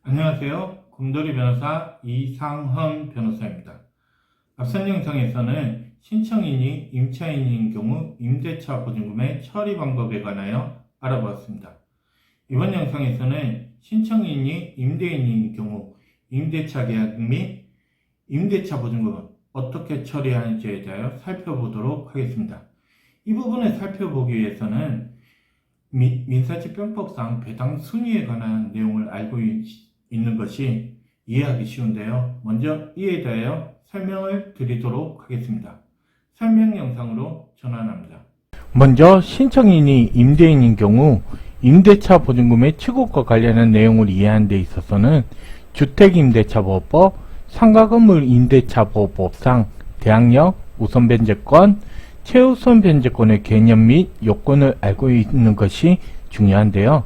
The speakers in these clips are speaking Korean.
안녕하세요. 곰돌이 변호사 이상헌 변호사입니다. 앞선 영상에서는 신청인이 임차인인 경우 임대차 보증금의 처리 방법에 관하여 알아보았습니다. 이번 영상에서는 신청인이 임대인인 경우 임대차 계약 및 임대차 보증금을 어떻게 처리하는지에 대하여 살펴보도록 하겠습니다. 이 부분을 살펴보기 위해서는 민사집행법상 배당 순위에 관한 내용을 알고 있는 것이 이해하기 쉬운데요. 먼저 이에 대하여 설명을 드리도록 하겠습니다. 설명 영상으로 전환합니다. 먼저 신청인이 임대인인 경우 임대차 보증금의 취급과 관련한 내용을 이해하는 데 있어서는 주택임대차보호법, 상가건물임대차보호법상 대항력, 우선변제권, 최우선변제권의 개념 및 요건을 알고 있는 것이 중요한데요.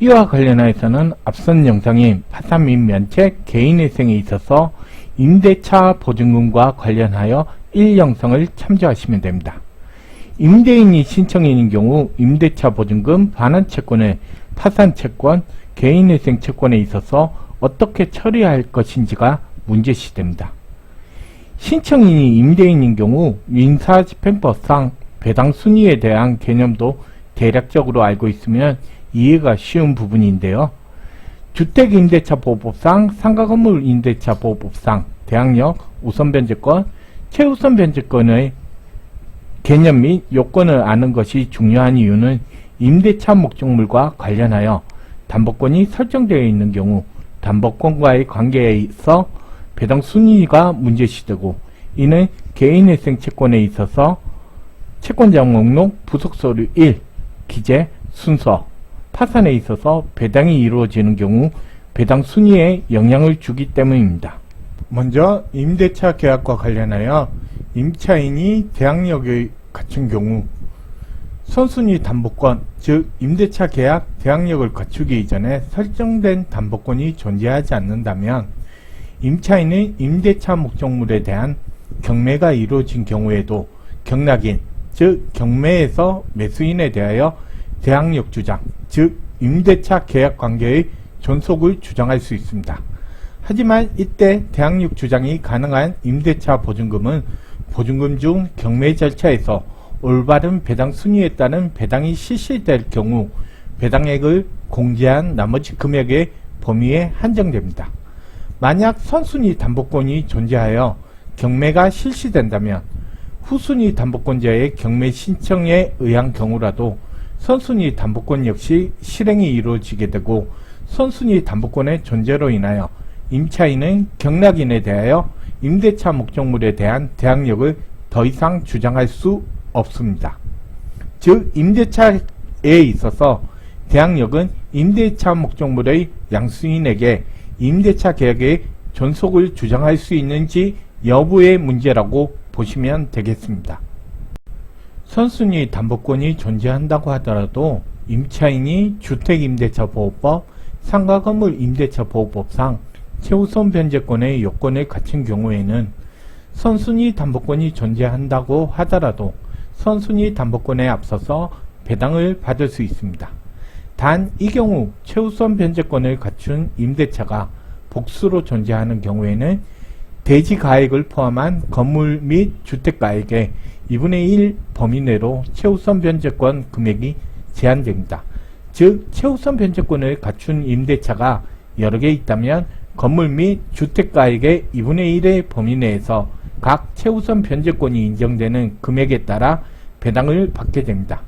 이와 관련하여서는 앞선 영상인 파산 및 면책, 개인회생에 있어서 임대차 보증금과 관련하여 1영상을 참조하시면 됩니다. 임대인이 신청인인 경우 임대차 보증금 반환채권의 파산채권, 개인회생 채권에 있어서 어떻게 처리할 것인지가 문제시됩니다. 신청인이 임대인인 경우 민사집행법상 배당 순위에 대한 개념도 대략적으로 알고 있으면 이해가 쉬운 부분인데요. 주택임대차보호법상, 상가건물임대차보호법상 대항력, 우선변제권, 최우선변제권의 개념 및 요건을 아는 것이 중요한 이유는 임대차 목적물과 관련하여 담보권이 설정되어 있는 경우 담보권과의 관계에 있어 배당 순위가 문제시되고, 이는 개인회생 채권에 있어서 채권자 목록 부속서류 1, 기재, 순서, 파산에 있어서 배당이 이루어지는 경우 배당 순위에 영향을 주기 때문입니다. 먼저 임대차 계약과 관련하여 임차인이 대항력을 갖춘 경우 선순위 담보권, 즉 임대차 계약 대항력을 갖추기 이전에 설정된 담보권이 존재하지 않는다면 임차인은 임대차 목적물에 대한 경매가 이루어진 경우에도 경락인, 즉 경매에서 매수인에 대하여 대항력 주장, 즉 임대차 계약 관계의 존속을 주장할 수 있습니다. 하지만 이때 대항력 주장이 가능한 임대차 보증금은 보증금 중 경매 절차에서 올바른 배당 순위에 따른 배당이 실시될 경우 배당액을 공제한 나머지 금액의 범위에 한정됩니다. 만약 선순위 담보권이 존재하여 경매가 실시된다면 후순위 담보권자의 경매 신청에 의한 경우라도 선순위 담보권 역시 실행이 이루어지게 되고, 선순위 담보권의 존재로 인하여 임차인은 경락인에 대하여 임대차 목적물에 대한 대항력을 더 이상 주장할 수 없습니다. 즉 임대차에 있어서 대항력은 임대차 목적물의 양수인에게 임대차 계약의 존속을 주장할 수 있는지 여부의 문제라고 보시면 되겠습니다. 선순위 담보권이 존재한다고 하더라도 임차인이 주택임대차보호법, 상가건물임대차보호법상 최우선 변제권의 요건을 갖춘 경우에는 선순위 담보권이 존재한다고 하더라도 선순위 담보권에 앞서서 배당을 받을 수 있습니다. 단 이 경우 최우선 변제권을 갖춘 임대차가 복수로 존재하는 경우에는 대지가액을 포함한 건물 및 주택가액의 2분의 1 범위 내로 최우선 변제권 금액이 제한됩니다. 즉 최우선 변제권을 갖춘 임대차가 여러 개 있다면 건물 및 주택가액의 2분의 1의 범위 내에서 각 최우선 변제권이 인정되는 금액에 따라 배당을 받게 됩니다.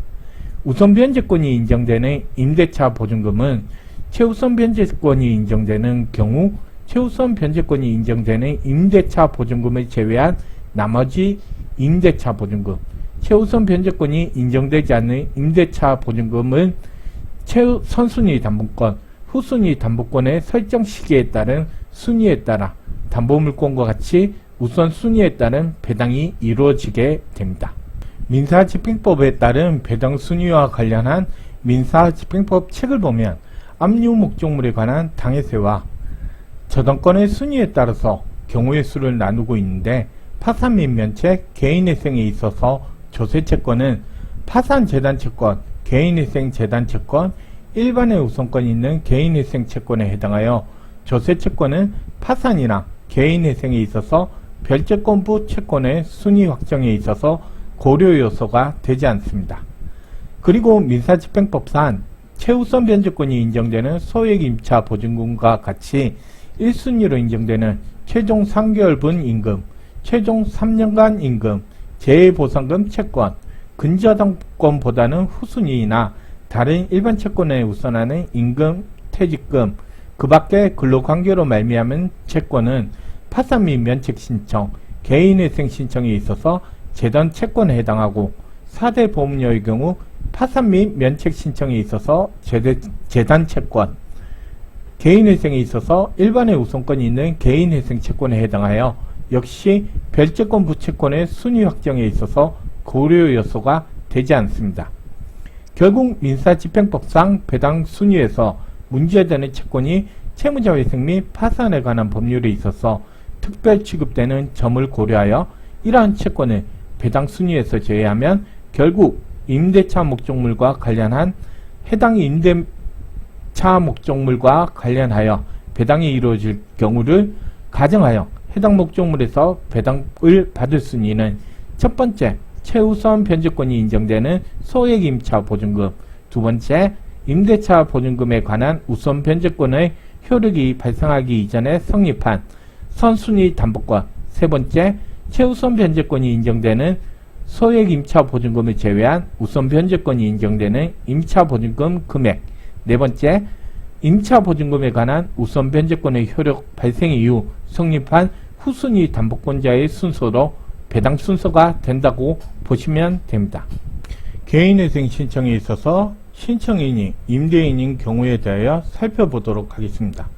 우선 변제권이 인정되는 임대차 보증금은 최우선 변제권이 인정되는 경우 최우선 변제권이 인정되는 임대차 보증금을 제외한 나머지 임대차 보증금, 최우선 변제권이 인정되지 않는 임대차 보증금은 선순위 담보권, 후순위 담보권의 설정 시기에 따른 순위에 따라 담보물권과 같이 우선 순위에 따른 배당이 이루어지게 됩니다. 민사집행법에 따른 배당 순위와 관련한 민사집행법 책을 보면 압류 목적물에 관한 당해세와 저당권의 순위에 따라서 경우의 수를 나누고 있는데, 파산 및 면책, 개인회생에 있어서 조세채권은 파산재단채권, 개인회생 재단채권, 일반의 우선권이 있는 개인회생 채권에 해당하여 조세채권은 파산이나 개인회생에 있어서 별채권부 채권의 순위 확정에 있어서 고려 요소가 되지 않습니다. 그리고 민사집행법상 최우선 변제권이 인정되는 소액 임차 보증금과 같이 1순위로 인정되는 최종 3개월분 임금, 최종 3년간 임금, 재해보상금 채권, 근저당권보다는 후순위이나 다른 일반 채권에 우선하는 임금, 퇴직금, 그 밖에 근로관계로 말미암은 채권은 파산 및 면책 신청, 개인회생 신청에 있어서 재단 채권에 해당하고 4대 보험료의 경우 파산 및 면책 신청에 있어서 재단 채권, 개인회생에 있어서 일반의 우선권이 있는 개인회생 채권에 해당하여 역시 별채권 부채권의 순위 확정에 있어서 고려 요소가 되지 않습니다. 결국 민사집행법상 배당 순위에서 문제되는 채권이 채무자회생 및 파산에 관한 법률에 있어서 특별 취급되는 점을 고려하여 이러한 채권을 배당 순위에서 제외하면 결국 임대차 목적물과 관련한 해당 임대차 목적물과 관련하여 배당이 이루어질 경우를 가정하여 해당 목적물에서 배당을 받을 순위는 첫 번째, 최우선 변제권이 인정되는 소액 임차 보증금, 두 번째, 임대차 보증금에 관한 우선 변제권의 효력이 발생하기 이전에 성립한 선순위 담보권, 세 번째, 최우선 변제권이 인정되는 소액 임차 보증금을 제외한 우선 변제권이 인정되는 임차 보증금 금액, 네 번째, 임차 보증금에 관한 우선 변제권의 효력 발생 이후 성립한 후순위 담보권자의 순서로 배당 순서가 된다고 보시면 됩니다. 개인회생 신청에 있어서 신청인이 임대인인 경우에 대하여 살펴보도록 하겠습니다.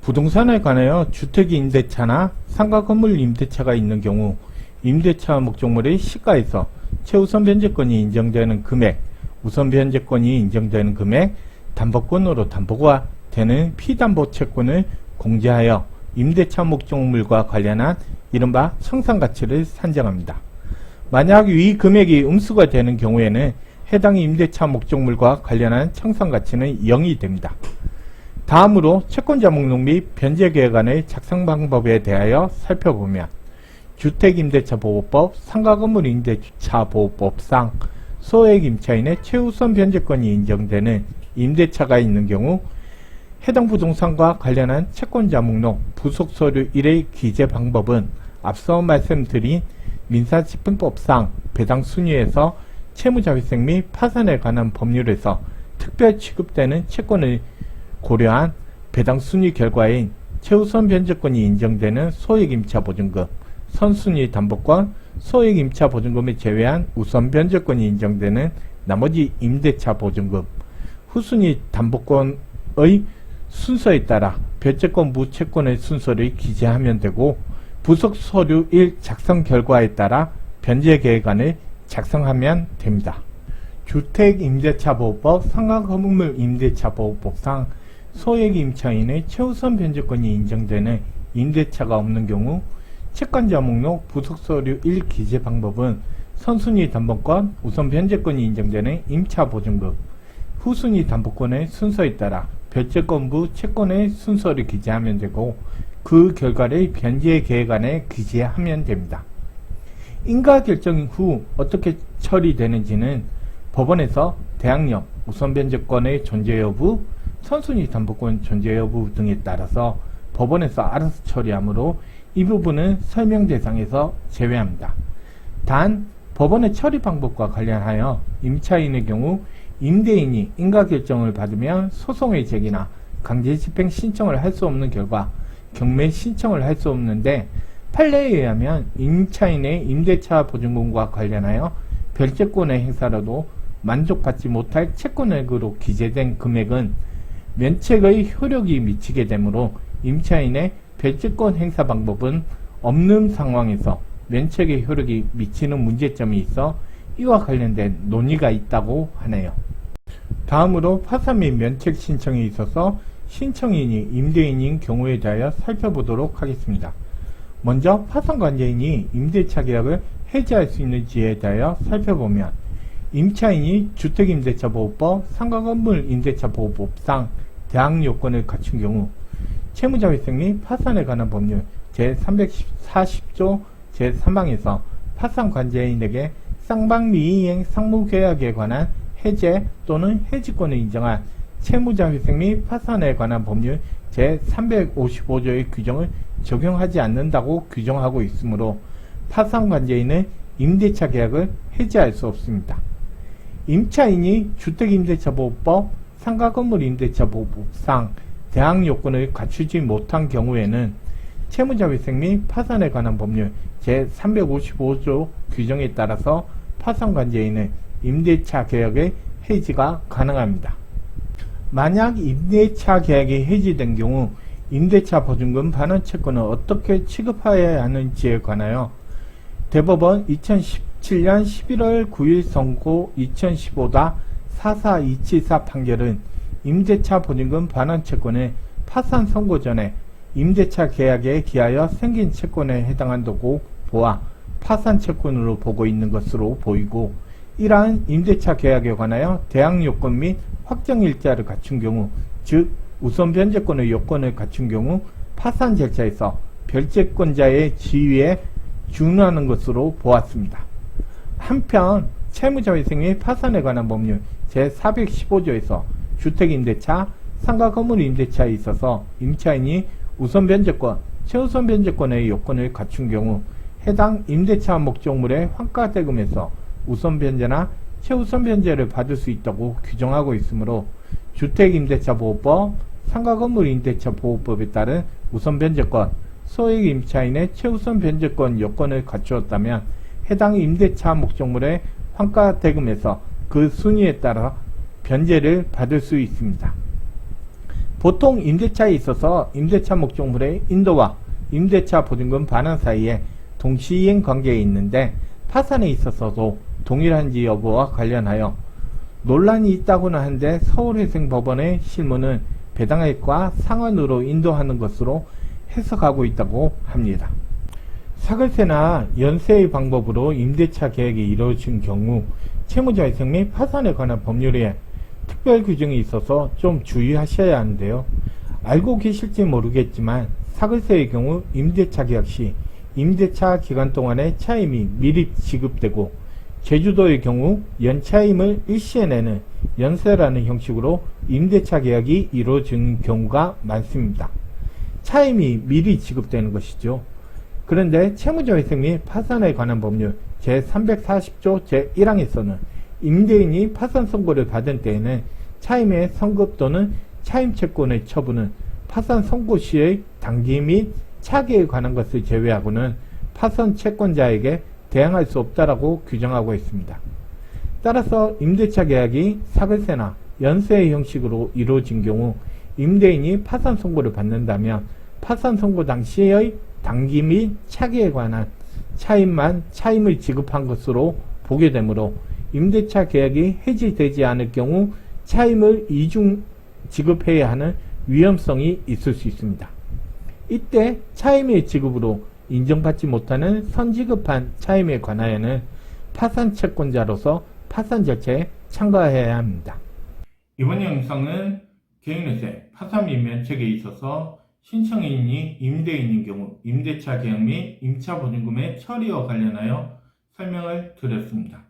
부동산에 관하여 주택임대차나 상가건물 임대차가 있는 경우 임대차 목적물의 시가에서 최우선 변제권이 인정되는 금액, 우선 변제권이 인정되는 금액, 담보권으로 담보가 되는 피담보 채권을 공제하여 임대차 목적물과 관련한 이른바 청산가치를 산정합니다. 만약 위 금액이 음수가 되는 경우에는 해당 임대차 목적물과 관련한 청산가치는 0이 됩니다. 다음으로 채권자 목록 및 변제계획안의 작성 방법에 대하여 살펴보면 주택임대차보호법, 상가건물임대차보호법상 소액임차인의 최우선 변제권이 인정되는 임대차가 있는 경우 해당 부동산과 관련한 채권자 목록 부속서류 1의 기재 방법은 앞서 말씀드린 민사집행법상 배당 순위에서 채무자회생 및 파산에 관한 법률에서 특별 취급되는 채권을 고려한 배당 순위 결과인 최우선 변제권이 인정되는 소액임차 보증금, 선순위 담보권, 소액임차 보증금을 제외한 우선 변제권이 인정되는 나머지 임대차 보증금, 후순위 담보권의 순서에 따라 별채권 무채권의 순서를 기재하면 되고 부속 서류 1 작성 결과에 따라 변제계획안을 작성하면 됩니다. 주택임대차보호법, 상가건물임대차보호법상 소액임차인의 최우선 변제권이 인정되는 임대차가 없는 경우 채권자 목록 부속서류 1 기재 방법은 선순위 담보권, 우선 변제권이 인정되는 임차보증금, 후순위 담보권의 순서에 따라 별채권부 채권의 순서를 기재하면 되고 그 결과를 변제계획안에 기재하면 됩니다. 인가 결정 후 어떻게 처리되는지는 법원에서 대항력, 우선 변제권의 존재 여부, 선순위 담보권 존재 여부 등에 따라서 법원에서 알아서 처리하므로 이 부분은 설명 대상에서 제외합니다. 단 법원의 처리 방법과 관련하여 임차인의 경우 임대인이 인가 결정을 받으면 소송의 제기나 강제 집행 신청을 할 수 없는 결과 경매 신청을 할 수 없는데 판례에 의하면 임차인의 임대차 보증금과 관련하여 별채권의 행사라도 만족받지 못할 채권액으로 기재된 금액은 면책의 효력이 미치게 되므로 임차인의 별채권 행사 방법은 없는 상황에서 면책의 효력이 미치는 문제점이 있어 이와 관련된 논의가 있다고 하네요. 다음으로 파산 및 면책 신청에 있어서 신청인이 임대인인 경우에 대하여 살펴보도록 하겠습니다. 먼저 파산관계인이 임대차 계약을 해지할 수 있는지에 대하여 살펴보면 임차인이 주택임대차보호법, 상가건물임대차보호법상 대항 요건을 갖춘 경우 채무자회생 및 파산에 관한 법률 제340조 제3항에서 파산관계인에게 쌍방미이행 상무계약에 관한 해제 또는 해지권을 인정한 채무자회생 및 파산에 관한 법률 제355조의 규정을 적용하지 않는다고 규정하고 있으므로 파산관계인은 임대차 계약을 해지할 수 없습니다. 임차인이 주택임대차보호법, 상가건물임대차보호법상 대항 요건을 갖추지 못한 경우에는 채무자회생 및 파산에 관한 법률 제355조 규정에 따라서 파산관계인은 임대차 계약의 해지가 가능합니다. 만약 임대차 계약이 해지된 경우 임대차 보증금 반환 채권을 어떻게 취급해야 하는지에 관하여 대법원 2017년 11월 9일 선고 2015-44274 판결은 임대차 보증금 반환 채권을 파산 선고 전에 임대차 계약에 기하여 생긴 채권에 해당한다고 보아 파산 채권으로 보고 있는 것으로 보이고, 이러한 임대차 계약에 관하여 대항 요건 및 확정일자를 갖춘 경우, 즉 우선 변제권의 요건을 갖춘 경우 파산 절차에서 변제권자의 지위에 준하는 것으로 보았습니다. 한편 채무자회생 및 파산에 관한 법률 제415조에서 주택임대차, 상가건물임대차에 있어서 임차인이 우선 변제권, 최우선 변제권의 요건을 갖춘 경우 해당 임대차 목적물의 환가대금에서 우선 변제나 최우선 변제를 받을 수 있다고 규정하고 있으므로 주택임대차보호법, 상가건물임대차보호법에 따른 우선 변제권, 소액 임차인의 최우선 변제권 요건을 갖추었다면 해당 임대차 목적물의 환가대금에서 그 순위에 따라 변제를 받을 수 있습니다. 보통 임대차에 있어서 임대차 목적물의 인도와 임대차 보증금 반환 사이에 동시이행 관계에 있는데, 파산에 있어서도 동일한지 여부와 관련하여 논란이 있다고는 한데 서울회생법원의 실무는 배당액과 상환으로 인도하는 것으로 해석하고 있다고 합니다. 사글세나 연세의 방법으로 임대차 계약이 이루어진 경우 채무자회생 및 파산에 관한 법률에 특별 규정이 있어서 좀 주의하셔야 하는데요. 알고 계실지 모르겠지만 사글세의 경우 임대차 계약 시 임대차 기간 동안의 차임이 미리 지급되고, 제주도의 경우 연차임을 일시에 내는 연세라는 형식으로 임대차 계약이 이루어지는 경우가 많습니다. 차임이 미리 지급되는 것이죠. 그런데 채무자회생 및 파산에 관한 법률 제340조 제1항에서는 임대인이 파산 선고를 받은 때에는 차임의 성급 또는 차임 채권의 처분은 파산 선고 시의 단기 및 차기에 관한 것을 제외하고는 파산 채권자에게 대항할 수 없다라고 규정하고 있습니다. 따라서 임대차 계약이 사글세나 연세의 형식으로 이루어진 경우 임대인이 파산 선고를 받는다면 파산 선고 당시의 단기 및 차기에 관한 차임만 차임을 지급한 것으로 보게 되므로 임대차 계약이 해지되지 않을 경우 차임을 이중 지급해야 하는 위험성이 있을 수 있습니다. 이때 차임의 지급으로 인정받지 못하는 선지급한 차임에 관하여는 파산 채권자로서 파산 절차에 참가해야 합니다. 이번 영상은 개인회생, 파산 및 면책에 있어서 신청인이 임대인인 경우 임대차 계약 및 임차 보증금의 처리와 관련하여 설명을 드렸습니다.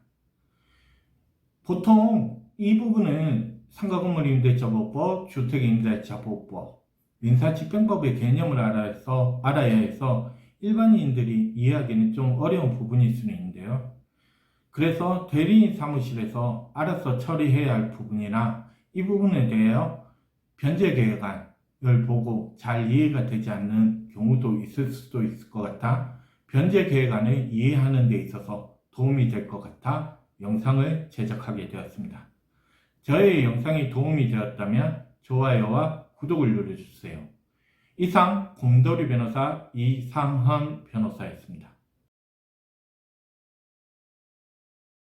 보통 이 부분은 상가건물임대차보호법, 주택임대차보호법, 민사집행법의 개념을 알아야 해서 일반인들이 이해하기는 좀 어려운 부분일 수는 있는데요. 그래서 대리인 사무실에서 알아서 처리해야 할 부분이나 이 부분에 대하여 변제계획안을 보고 잘 이해가 되지 않는 경우도 있을 수도 있을 것 같아 변제계획안을 이해하는 데 있어서 도움이 될 것 같아 영상을 제작하게 되었습니다. 저의 영상이 도움이 되었다면 좋아요와 구독을 눌러주세요. 이상 곰돌이 변호사 이상헌 변호사였습니다.